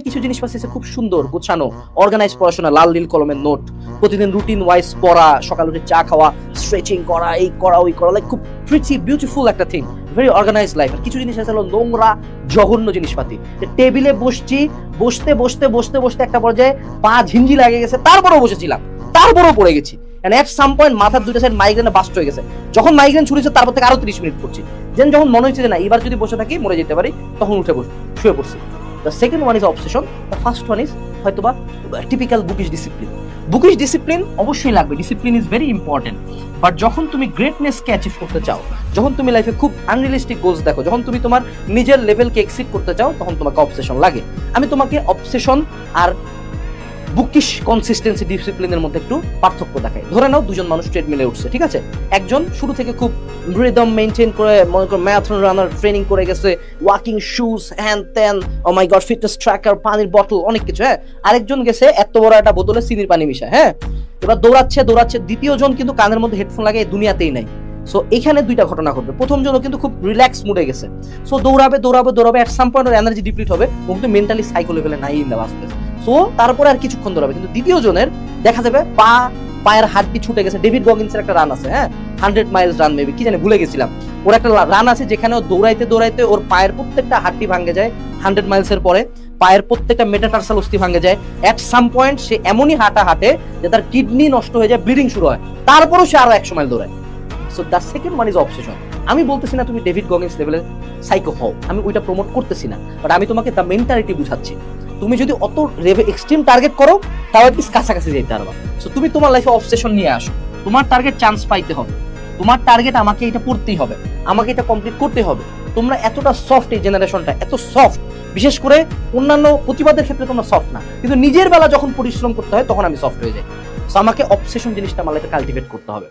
কিছু জিনিস পাচ্ছি খুব সুন্দর গোছানো অর্গানাইজ পড়াশোনা, লাল নীল কলমের নোট, প্রতিদিন রুটিন ওয়াইজ পড়া, সকাল উঠে চা খাওয়া, স্ট্রেচিং করা, এই করা ওই করা, লাইক খুব প্রিটি বিউটিফুল একটা থিং, ভেরি অর্গানাইজ লাইফ। আর কিছু জিনিস আছে হলো নোংরা জঘন্য জিনিসপাতি। টেবিলে বসছি, বসতে বসতে বসতে বসতে একটা পর্যায়ে পা ঝিঞ্জি লাগে গেছে, তারপরেও বসেছিলাম, তারপরেও পড়ে গেছি। এন্ড এট সাম পয়েন্ট মাথার দুইটা সাইড মাইগ্রেনে বাস্ট হয়ে গেছে। যখন মাইগ্রেন শুরু হয়েছে তারপর থেকে আরো 30 মিনিট পড়ছি। দেন যখন মনে হচ্ছে যে না এবার যদি বসে থাকি মরে যেতে পারি, তখন উঠে শুয়ে পড়ছি। The second one is obsession, the first one is হয়তোবা typical bookish discipline. Bookish discipline অবশ্যই লাগবে, discipline is very important. But যখন তুমি গ্রেটনেসকে অ্যাচিভ করতে চাও, যখন তুমি লাইফে খুব আনরিয়েলিস্টিক গোলস দেখো, যখন তুমি তোমার নিজের লেভেলকে এক্সিড করতে চাও, তখন তোমাকে অবসেশন লাগে। আমি তোমাকে অবসেশন আর বুকিশ কনসিস্টেন্সি ডিসিপ্লিনের মধ্যে একটু পার্থক্য দেখায়। ধরে নাও দুজন মানুষ ট্রেডমিলে উঠছে, ঠিক আছে? একজন শুরু থেকে খুব রিদম মেইনটেইন করে, মনে করো ম্যারাথন রানার ট্রেনিং করে গেছে, ওয়াকিং শুজ, হ্যান ত্যান, ও মাই গড, ফিটনেস ট্র্যাকার, পানির বটল, অনেক কিছু। হ্যাঁ, আরেকজন গেছে এত বড় একটা বোতলে চিনির পানি মিশা। হ্যাঁ, এবার দৌড়াচ্ছে। দ্বিতীয় জন কিন্তু কানের মধ্যে হেডফোন লাগে, দুনিয়াতেই নাই। সো এখানে দুইটা ঘটনা ঘটবে। প্রথম জন কিন্তু খুব রিল্যাক্স মুডে গেছে, সো দৌড়াবে, এট সাম পয়েন্ট ওর এনার্জি ডিপ্লিট হবে, ও কিন্তু মেন্টালি সাইকো লেভেলে নাই ইন দা বাস্তে। সো তারপরে আর কিছুক্ষণ দৌড়াবে, কিন্তু দ্বিতীয় জনের দেখা যাবে পায়ের হাড্ডি ছুটে গেছে। ডেভিড গগিন্সের একটা রান আছে, হ্যাঁ, 100 মাইলস রান, মেবি কি জানি ভুলে গেছিলাম। ওর একটা রান আছে যেখানে দৌড়াইতে দৌড়াইতে ওর পায়ের প্রত্যেকটা হাড্ডি ভাঙে যায়। 100 মাইলসের পরে পায়ের প্রত্যেকটা মেটাটার্সাল অস্থি ভাঙে যায়। এট সাম পয়েন্ট সে এমনই হাঁটে যে তার কিডনি নষ্ট হয়ে যায়, ব্লিডিং শুরু হয়, তারপরও সে আরো 100 মাইল দৌড়ায়। So the second one is obsession. আমি বলতেছি না তুমি ডেভিড গগিন্স লেভেলের সাইকো হও, আমি ওইটা প্রমোট করতেছি না, বাট আমি তোমাকে দ্য মেন্টালিটি বুঝাচ্ছি। তুমি যদি অত এক্সট্রিম টার্গেট করো, তাও অ্যাটলিস্ট কাছাকাছি যেতে পারবা। সো তুমি তোমার লাইফে অবসেশন নিয়ে আসো। তোমার টার্গেট চান্স পাইতে হবে, তোমার টার্গেট আমাকে এটা পড়তেই হবে, আমাকে এটা কমপ্লিট করতে হবে। তোমরা এতটা সফট, এই জেনারেশনটা এত সফট, বিশেষ করে অন্যান্য প্রতিবাদের ক্ষেত্রে তোমরা সফট না, কিন্তু নিজের বেলা যখন পরিশ্রম করতে হয় তখন আমি সফট হয়ে যাই। সো আমাকে অবসেশন জিনিসটা আমার লাইফে কাল্টিভেট করতে হবে।